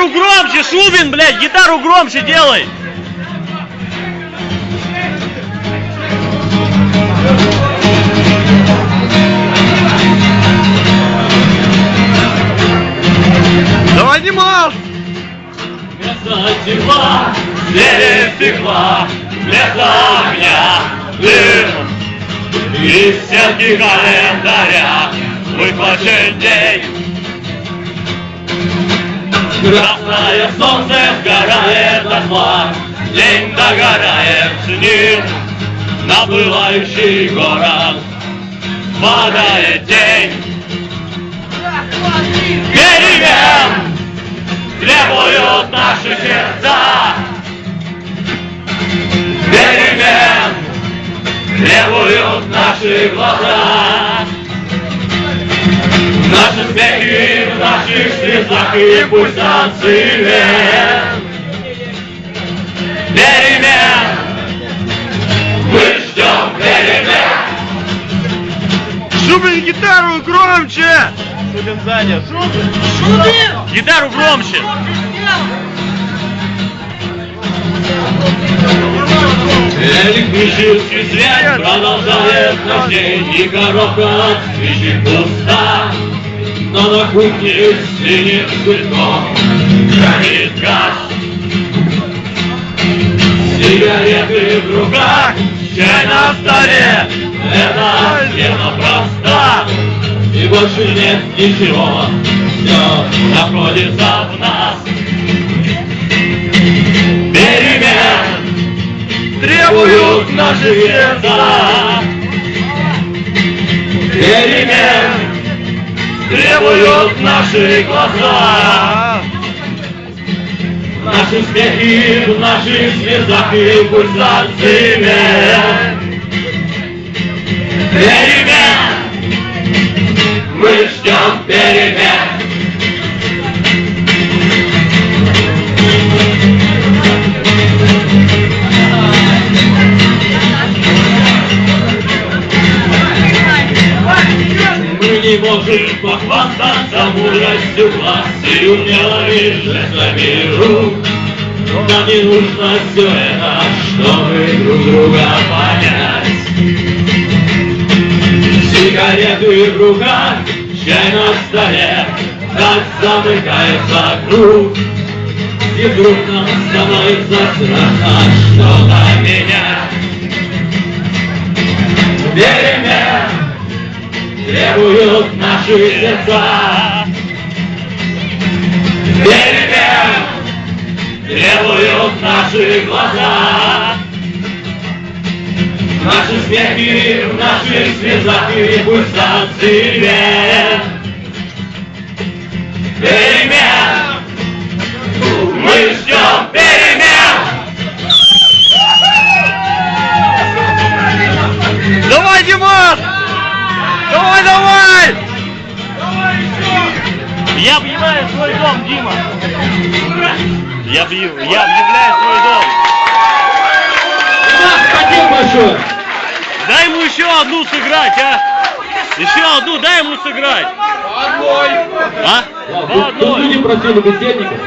Гитару громче, Шубин, блядь, гитару громче делай. Давай, Димаш! Вместо тепла, здесь стекла, вместо огня, дым. Из стенки календаря выхвачен день. Красное солнце сгорает дотла, день догорает с ним. На пылающий город падает тень. Перемен требуют наши сердца. Перемен требуют наши глаза. Наши смехи в наших слезах и пульсации вен. Перемен, мы ждем перемен. Шубин, гитару громче! Шубин занят. Шубин! Гитару громче! Электрический свет продолжает ночей, и коробка от спичек пуста. Но на кухне синим цветком горит газ. Сигареты в руках, чай на столе, это тема проста. И больше нет ничего, все находится в нас. Перемен требуют наши сердца. Перемен требуют наши глаза. Наши смехи в наших слезах и пульсации вен. Перемен, мы ждем перемен. Мы не можем похвастаться мудростью глаз и умелыми жестами рук. Нам не нужно все это, чтобы друг друга понять. Сигареты в руках, чай на столе, так замыкается круг. И вдруг нам становится страшно что-то менять. Перемен требуют наши сердца. Перемен требуют наши глаза. Наши смехи в наших слезах и пульсации вен. Перемен, мы ждем перемен. Давай, Димаш! Давай, давай! Я объявляю свой дом, Дима. Я объявляю свой дом. Спасибо большое. Дай ему еще одну сыграть, а? Еще одну дай ему сыграть. Одной! А? По одной. Тут люди просили беседников.